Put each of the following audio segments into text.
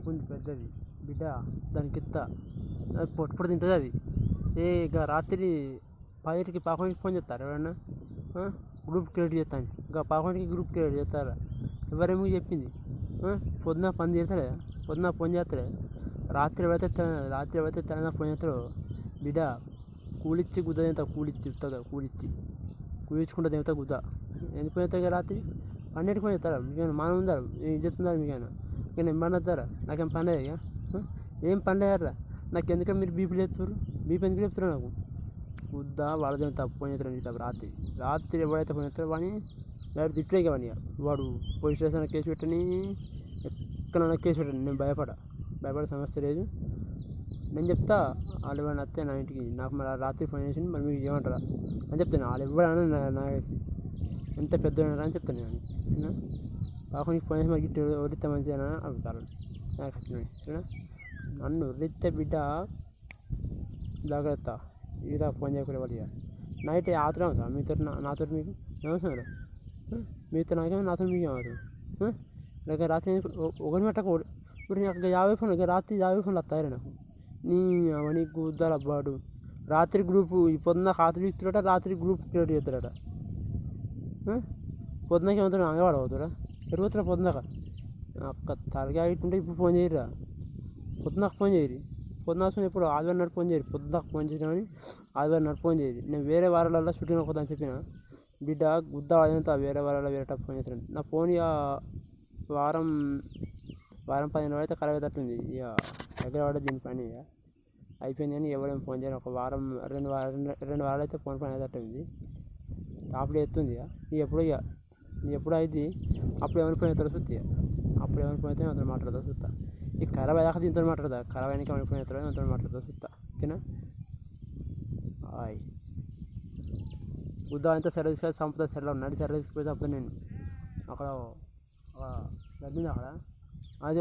పాప ఉంది పెద్దది బిడ్డ, దానికి ఇస్తా పొట్టు తింటుంది అది. ఇక రాత్రి 10కి పాపకి ఫోన్ చేస్తారు ఎవరన్నా, గ్రూప్ క్రియేట్ చేస్తాను. ఇంకా పాపకి గ్రూప్ క్రియేట్ చేస్తారా? ఎవరేమో చెప్పింది. పొద్దున పని చేస్తాడే, పొద్దున ఫోన్ చేస్తాడే, రాత్రి పడితే తెలంగాణ ఫోన్ చేస్తాడు. బిడ్డ కూలిచ్చి గుద్ద తింటా, కూలిచ్చుకుంటా తింటా గుద్ద. ఎందుకు పోతాయి రాత్రి 12కి ఫోన్ చేస్తారా? మీకైనా మానం ఉందా? ఏం చెప్తున్నారు? మీకైనా నేను పని వస్తారా? నాకేం పండే ఇక ఏం పండేయారా? నాకు ఎందుకంటే మీరు బీపీ చెప్తారు, బీపీ ఎందుకు చెప్తారు నాకు? గుద్ద వాళ్ళ ఫోన్ చేస్తాడు రాత్రి ఎవడైతే ఫోన్ చేస్తారో వాడిని డైరెక్ట్ తిట్టే వాడిని. వాడు పోలీస్ స్టేషన్లో కేసు పెట్టని, ఎక్కడైనా కేసు పెట్టండి, నేను భయపడే సమస్య లేదు. నేను చెప్తా వాళ్ళు ఎవరైనా వస్తే నా ఇంటికి, నాకు మరి రాత్రి ఫోన్ చేసి మరి మీకు ఏమంటారా అని చెప్తాను. వాళ్ళు ఎవరైనా నా ఎంత పెద్ద అని చెప్తాను నేను. కాకుండా ఫోన్ చేసి మరి గిట్ట వదిలితే మంచిగా అడుగుతారు. నాకు వచ్చిన నన్ను వదిలితే బిడ్డ జాగ్రత్త, ఇదా ఫోన్ చేయకూడదు వాడిగా. నైట్ ఆత్రం అవుతాం మీతో, నాతో మీకు ఏమవుతున్నారు? మీతో నాకేమో, నాతో మీకు ఏమవుతుంది? లేక రాత్రి ఒకరి మెట్టకు ఇప్పుడు నాకు 50 ఫోన్లు, రాత్రి 50 ఫోన్లు వస్తాయి నాకు. నీ అవన్నీ గుద్దాలు అబ్బాడు. రాత్రి గ్రూపు ఈ పొద్దున్న రాత్రి ఇస్తున్నట, రాత్రి గ్రూప్ క్రియేట్ చేస్తాడట. పొద్దునకి ఏమవుతాడు? అంగవాడు అవుతాడా? ఎరుగుతున్నా పొద్దునక అక్క తలగా ఇట్టుంటే ఇప్పుడు ఫోన్ చేయరా? పొద్దునకు ఫోన్ చేయరు. పొద్దున ఎప్పుడు ఆదివారం నాడు ఫోన్ చేయరు. పొద్దునకు ఫోన్ చేసినా కానీ ఆదివారం నాడు ఫోన్ చేయరు. నేను వేరే వారాలలో షూటింగ్ అవుతుందని చెప్పిన బిడ్డ గుద్ద అదంతా వేరే వారాల్లో వేరే టప్ ఫోన్ చేస్తాను. నా ఫోన్ ఇక వారం 15 అయితే ఖరాబ్ అవుతుంది. ఇక దగ్గర పడే దీని పని ఇక అయిపోయింది. కానీ ఎవరేం ఫోన్ చేయరు. ఒక వారం 2 వారాలు అయితే ఫోన్ పని అవుతుంది. టాప్లో ఎత్తుంది. ఇక ఎప్పుడు అయితే అప్పుడు ఎవరి ఫోన్ అవుతారో చూస్తే, అప్పుడు ఎవరి ఫోన్ అయితే అతను మాట్లాడతా చూస్తా. ఈ ఖరాబ్ అయ్యాక దీంతో మాట్లాడదా, ఖరాబ్ అయినాక ఎవరి ఫోన్ అవుతారో అంతా మాట్లాడతా చూస్తా. ఓకేనా? హాయ్ గుద్దా అంతా సర్వీస్ కాదు, సంపద సెల్లో ఉన్నాడు. సర్వీస్ పోయి చంపుతా నేను. అక్కడ గడ్డింది అక్కడ, అది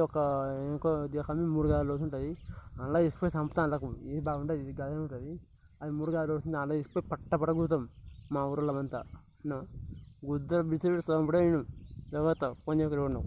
ఇంకో కమ్మి 3 గదుల రోజు ఉంటుంది. అందులో తీసుకుపోయి చంపుతా. అందులోకి ఇది బాగుంటుంది, ఇది గదే ఉంటుంది. అది 3 గదుల రోజు ఉంటుంది. అందులో తీసుకుపోయి పట్ట కూతాం మా ఊళ్ళో అంతా. గుద్ద బిచ్చి చంపడే నేను జాగ్రత్త, ఫోన్ చేయకూడదు.